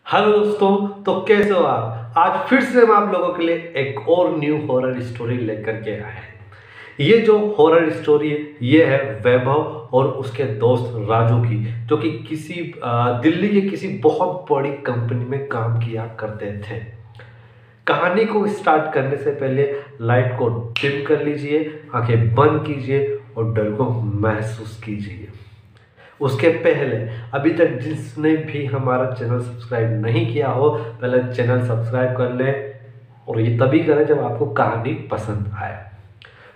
Hello दोस्तों, तो कैसे हो आप। आज फिर से हम आप लोगों के लिए एक और न्यू हॉरर स्टोरी लेकर के आए हैं। ये जो हॉरर स्टोरी है ये है वैभव और उसके दोस्त राजू की, जो कि दिल्ली के किसी बहुत बड़ी कंपनी में काम किया करते थे। कहानी को स्टार्ट करने से पहले लाइट को डिम कर लीजिए, आंखें बंद कीजिए और डर को महसूस कीजिए। उसके पहले अभी तक जिसने भी हमारा चैनल सब्सक्राइब नहीं किया हो, पहले चैनल सब्सक्राइब कर लें, और ये तभी करें जब आपको कहानी पसंद आए।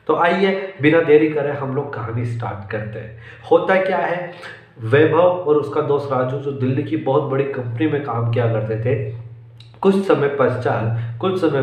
तो आइए बिना देरी करे हम लोग कहानी स्टार्ट करते हैं। होता क्या है, वैभव और उसका दोस्त राजू जो दिल्ली की बहुत बड़ी कंपनी में काम किया करते थे, कुछ समय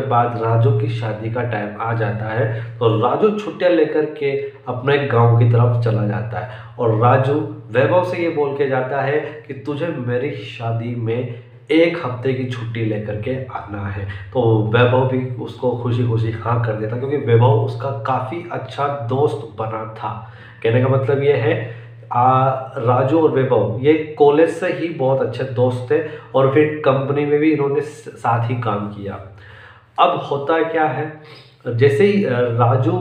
बाद राजू की शादी का टाइम आ जाता है। तो राजू छुट्टियां लेकर के अपने गांव की तरफ चला जाता है और राजू वैभव से ये बोल के जाता है कि तुझे मेरी शादी में 1 हफ्ते की छुट्टी लेकर के आना है। तो वैभव भी उसको खुशी खुशी हाँ कर देता, क्योंकि वैभव उसका काफ़ी अच्छा दोस्त बना था। कहने का मतलब ये है, राजू और वैभव ये कॉलेज से ही बहुत अच्छे दोस्त थे और फिर कंपनी में भी इन्होंने साथ ही काम किया। अब होता क्या है, जैसे ही राजू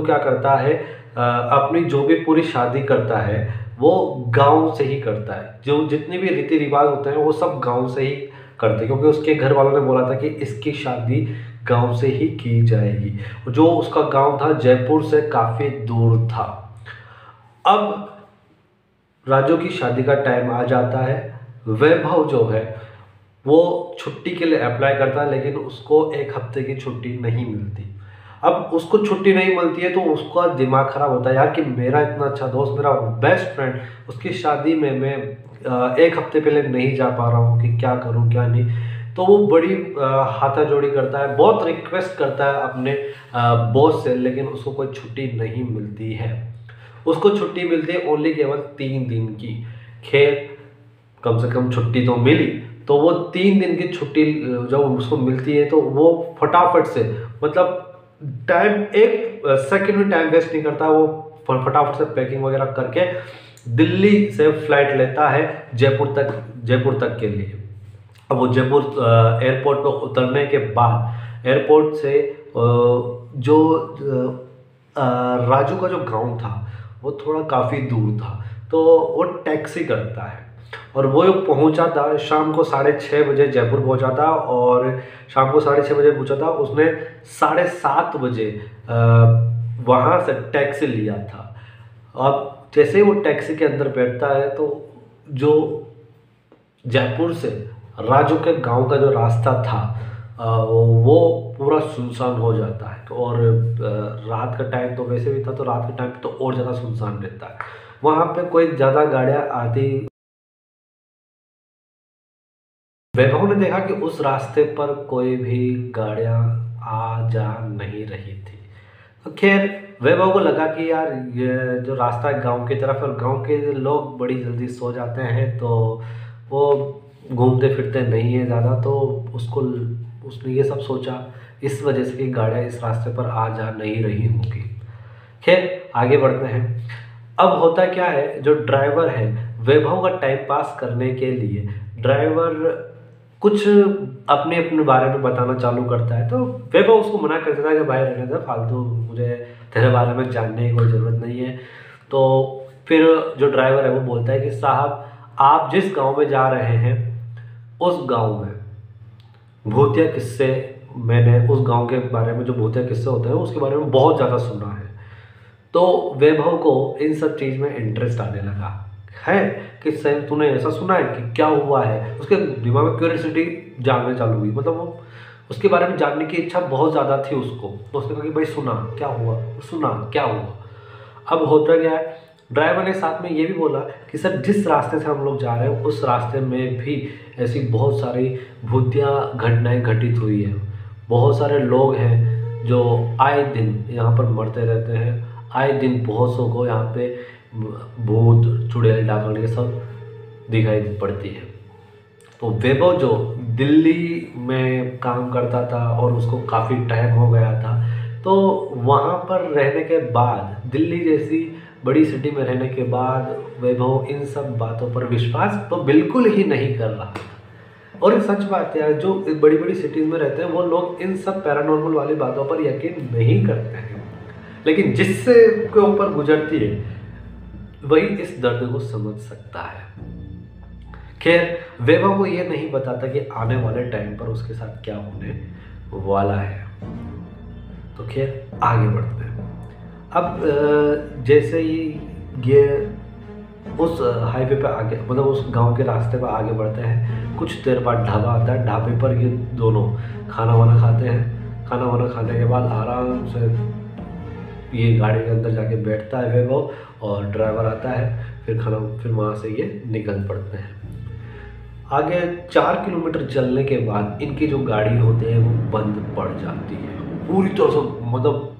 क्या करता है, अपनी जो भी पूरी शादी करता है वो गांव से ही करता है। जो जितने भी रीति रिवाज होते हैं वो सब गांव से ही करते हैं, क्योंकि उसके घर वालों ने बोला था कि इसकी शादी गांव से ही की जाएगी। जो उसका गांव था जयपुर से काफ़ी दूर था। अब राजू की शादी का टाइम आ जाता है। वैभव जो है वो छुट्टी के लिए अप्लाई करता है, लेकिन उसको 1 हफ्ते की छुट्टी नहीं मिलती। अब उसको छुट्टी नहीं मिलती है तो उसका दिमाग खराब होता है, यार कि मेरा इतना अच्छा दोस्त, मेरा बेस्ट फ्रेंड, उसकी शादी में मैं 1 हफ्ते पहले नहीं जा पा रहा हूँ कि क्या करूँ क्या नहीं। तो वो बड़ी हाथाजोड़ी करता है, बहुत रिक्वेस्ट करता है अपने बॉस से, लेकिन उसको कोई छुट्टी नहीं मिलती है। उसको छुट्टी मिलती है ओनली केवल 3 दिन की। खैर, कम से कम छुट्टी तो मिली। तो वो 3 दिन की छुट्टी जब उसको मिलती है तो वो फटाफट से, मतलब टाइम 1 सेकंड भी टाइम वेस्ट नहीं करता, वो फटाफट से पैकिंग वगैरह करके दिल्ली से फ्लाइट लेता है जयपुर तक के लिए। अब वो जयपुर एयरपोर्ट पर उतरने के बाद एयरपोर्ट से जो राजू का जो गांव था वो थोड़ा काफ़ी दूर था। तो वो टैक्सी करता है और वो पहुंचा था शाम को 6:30 बजे जयपुर पहुंचा था, और शाम को 6:30 बजे पहुंचा था। उसने 7:30 बजे वहाँ से टैक्सी लिया था। अब जैसे ही वो टैक्सी के अंदर बैठता है तो जो जयपुर से राजू के गांव का जो रास्ता था वो पूरा सुनसान हो जाता है। तो और रात का टाइम तो वैसे भी था, तो रात के टाइम तो और ज़्यादा सुनसान रहता है। वहाँ पे कोई ज़्यादा गाड़ियाँ आती। वैभव ने देखा कि उस रास्ते पर कोई भी गाड़ियाँ आ जा नहीं रही थी। तो खैर, वैभव को लगा कि यार ये जो रास्ता है गांव की तरफ, और गांव के लोग बड़ी जल्दी सो जाते हैं, तो वो घूमते फिरते नहीं है ज़्यादा। तो उसने ये सब सोचा, इस वजह से कि गाड़ियाँ इस रास्ते पर आ जा नहीं रही होंगी। खैर, आगे बढ़ते हैं। अब होता क्या है, जो ड्राइवर है वैभव का टाइम पास करने के लिए ड्राइवर कुछ अपने अपने बारे में बताना चालू करता है। तो वैभव उसको मना कर देता है कि भाई रहने दे, फालतू, मुझे तेरे बारे में जानने की कोई ज़रूरत नहीं है। तो फिर जो ड्राइवर है वो बोलता है कि साहब, आप जिस गांव में जा रहे हैं उस गांव में भूतिया किस्से, मैंने उस गांव के बारे में जो भूतिया किस्से होते हैं उसके बारे में बहुत ज़्यादा सुना है। तो वैभव को इन सब चीज़ में इंटरेस्ट आने लगा है कि सही तूने ऐसा सुना है कि क्या हुआ है। उसके दिमाग में क्यूरियोसिटी जानने चालू हुई, मतलब वो उसके बारे में जानने की इच्छा बहुत ज़्यादा थी उसको। तो उसने कहा कि भाई सुना क्या हुआ, सुना क्या हुआ। अब होता क्या है, ड्राइवर ने साथ में ये भी बोला कि सर, जिस रास्ते से हम लोग जा रहे हैं उस रास्ते में भी ऐसी बहुत सारी भूतिया घटनाएं घटित हुई है। बहुत सारे लोग हैं जो आए दिन यहाँ पर मरते रहते हैं। आए दिन बहुत सौ को यहाँ पे भूत चुड़ैल डाकण ये सब दिखाई पड़ती है। तो वैभव जो दिल्ली में काम करता था और उसको काफ़ी टाइम हो गया था, तो वहाँ पर रहने के बाद, दिल्ली जैसी बड़ी सिटी में रहने के बाद, वैभव इन सब बातों पर विश्वास तो बिल्कुल ही नहीं कर रहा था। और ये सच बात है यार, जो बड़ी बड़ी सिटीज़ में रहते हैं वो लोग इन सब पैरानॉर्मल वाली बातों पर यकीन नहीं करते हैं, लेकिन जिससे के ऊपर गुजरती है वही इस दर्द को समझ सकता है। खैर, वैभव को ये नहीं पता था कि आने वाले टाइम पर उसके साथ क्या होने वाला है। तो खैर आगे बढ़ते हैं। अब जैसे ही ये उस हाईवे पे आगे, मतलब उस गांव के रास्ते पर आगे बढ़ते हैं, कुछ देर बाद ढाबा आता है। ढाबे पर ये दोनों खाना वाना खाते हैं। खाना वाना खाने के बाद आराम से ये गाड़ी के अंदर जाके बैठता है वैभव, और ड्राइवर आता है। फिर वहाँ से ये निकल पड़ते हैं। आगे 4 किलोमीटर चलने के बाद इनकी जो गाड़ी होती है वो बंद पड़ जाती है पूरी तरह से। मतलब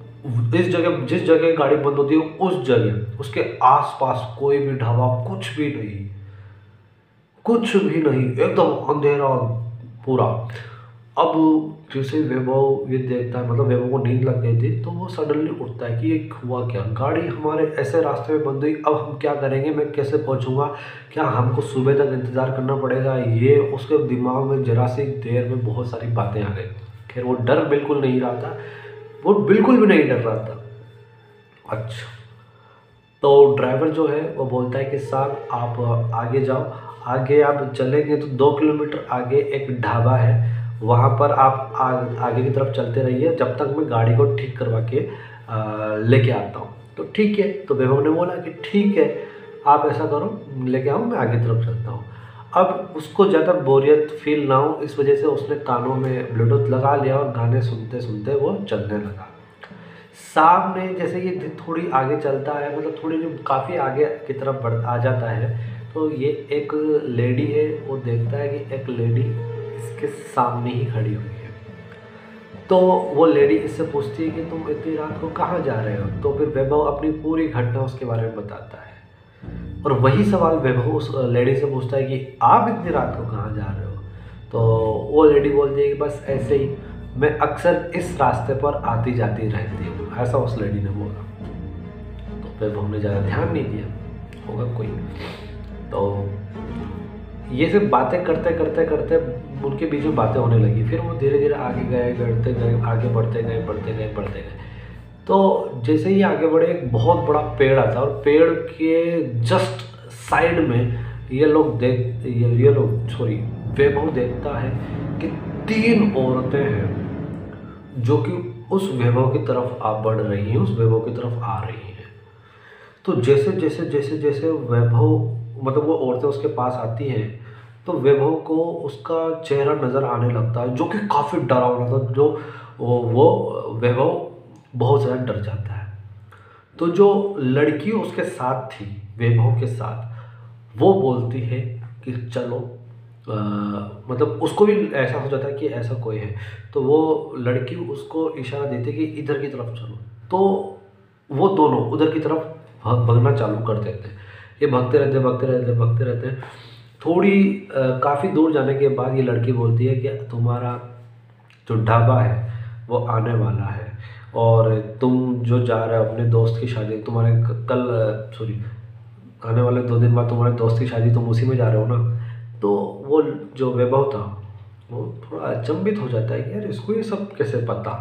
इस जगह, जिस जगह गाड़ी बंद होती है उस जगह, उसके आसपास कोई भी ढाबा, कुछ भी नहीं, कुछ भी नहीं, एकदम अंधेरा पूरा। अब जैसे वैभव ये देखता है, मतलब वैभव को नींद लग गई थी, तो वो सडनली उठता है कि ये हुआ क्या, गाड़ी हमारे ऐसे रास्ते में बंद हुई, अब हम क्या करेंगे, मैं कैसे पहुंचूंगा, क्या हमको सुबह तक इंतज़ार करना पड़ेगा। ये उसके दिमाग में जरा सी देर में बहुत सारी बातें आ गई। खैर वो डर बिल्कुल नहीं रहा था, वो बिल्कुल भी नहीं डर रहा था। अच्छा, तो ड्राइवर जो है वो बोलता है कि साहब आप आगे जाओ। आगे आप चलेंगे तो 2 किलोमीटर आगे एक ढाबा है, वहाँ पर आप आगे की तरफ चलते रहिए जब तक मैं गाड़ी को ठीक करवा के लेके आता हूँ। तो ठीक है, तो वैभव ने बोला कि ठीक है, आप ऐसा करो, लेके आओ, मैं आगे तरफ चलता हूँ। अब उसको ज़्यादा बोरियत फील ना हो, इस वजह से उसने कानों में ब्लूटूथ लगा लिया और गाने सुनते सुनते वो चलने लगा। सामने जैसे ये थोड़ी आगे चलता है, मतलब थोड़ी जो काफ़ी आगे की तरफ बढ़ आ जाता है, तो ये एक लेडी है, वो देखता है कि एक लेडी इसके सामने ही खड़ी हुई है। तो वो लेडी इससे पूछती है कि तुम इतनी रात को कहाँ जा रहे हो। तो फिर वैभव अपनी पूरी घटना उसके बारे में बताता है, और वही सवाल वैभव उस लेडी से पूछता है कि आप इतनी रात को कहाँ जा रहे हो। तो वो लेडी बोलती है कि बस ऐसे ही, मैं अक्सर इस रास्ते पर आती जाती रहती हूँ, ऐसा उस लेडी ने बोला। तो वैभव ने ज़्यादा ध्यान नहीं दिया, होगा कोई। तो ये सब बातें करते करते करते उनके बीच में बातें होने लगी। फिर वो धीरे धीरे आगे गए, बढ़ते गए, आगे बढ़ते गए, बढ़ते गए, बढ़ते गए। तो जैसे ही आगे बढ़े, एक बहुत बड़ा पेड़ आता है, और पेड़ के जस्ट साइड में वैभव देखता है कि 3 औरतें हैं जो कि उस वैभव की तरफ बढ़ रही हैं, उस वैभव की तरफ आ रही हैं। तो जैसे जैसे जैसे जैसे वैभव, मतलब वो औरतें उसके पास आती हैं, तो वैभव को उसका चेहरा नज़र आने लगता है जो कि काफ़ी डरावना था। जो वो वैभव बहुत ज़्यादा डर जाता है। तो जो लड़की उसके साथ थी, वैभव के साथ, वो बोलती है कि चलो, मतलब उसको भी ऐसा हो जाता है कि ऐसा कोई है। तो वो लड़की उसको इशारा देती है कि इधर की तरफ चलो। तो वो दोनों उधर की तरफ भागना चालू कर देते हैं। ये भागते रहते भागते रहते भागते रहते हैं। थोड़ी काफ़ी दूर जाने के बाद ये लड़की बोलती है कि तुम्हारा जो ढाबा है वो आने वाला है, और तुम जो जा रहे हो अपने दोस्त की शादी, तुम्हारे आने वाले 2 दिन बाद तुम्हारे दोस्त की शादी, तुम उसी में जा रहे हो ना। तो वो जो वैभव था वो थोड़ा अचंभित हो जाता है कि यार इसको ये सब कैसे पता,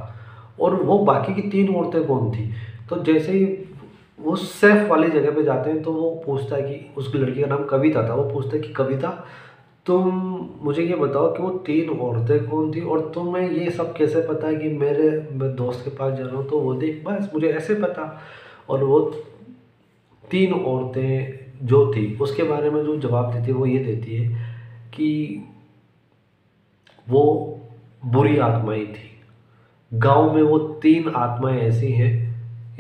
और वो बाकी की 3 औरतें कौन थी। तो जैसे ही वो सेफ वाली जगह पे जाते हैं, तो वो पूछता है कि, उसकी लड़की का नाम कविता था, वो पूछता है कि कविता, तुम मुझे ये बताओ कि वो 3 औरतें कौन थी, और तुम्हें ये सब कैसे पता है कि मैं दोस्त के पास जा रहा हूँ। तो वो देख, बस मुझे ऐसे पता। और वो 3 औरतें जो थी उसके बारे में जो जवाब देती है वो ये देती है कि वो बुरी आत्माएं थी। गांव में वो 3 आत्माएं ऐसी हैं,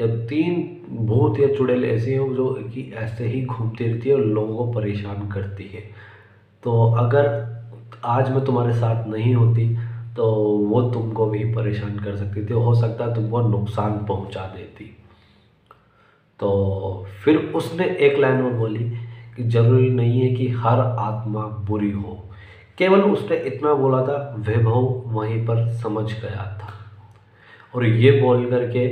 या 3 भूत या चुड़ैल ऐसी हैं जो कि ऐसे ही घूमती रहती है और लोगों को परेशान करती है। तो अगर आज मैं तुम्हारे साथ नहीं होती तो वो तुमको भी परेशान कर सकती थी, हो सकता है तुमको नुकसान पहुंचा देती। तो फिर उसने एक लाइन और बोली कि ज़रूरी नहीं है कि हर आत्मा बुरी हो। केवल उसने इतना बोला था, वैभव वहीं पर समझ गया था। और ये बोल करके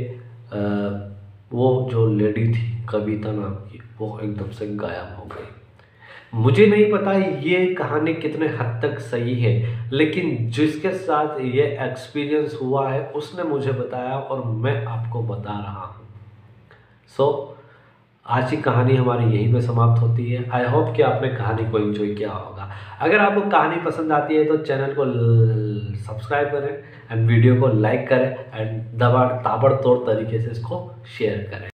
वो जो लेडी थी कविता नाम की, वो एकदम से गायब हो गई। मुझे नहीं पता ये कहानी कितने हद तक सही है, लेकिन जिसके साथ ये एक्सपीरियंस हुआ है उसने मुझे बताया और मैं आपको बता रहा हूँ। सो आज की कहानी हमारी यहीं पे समाप्त होती है। आई होप कि आपने कहानी को एंजॉय किया होगा। अगर आपको कहानी पसंद आती है तो चैनल को सब्सक्राइब करें एंड वीडियो को लाइक करें एंड ताबड़तोड़ तरीके से इसको शेयर करें।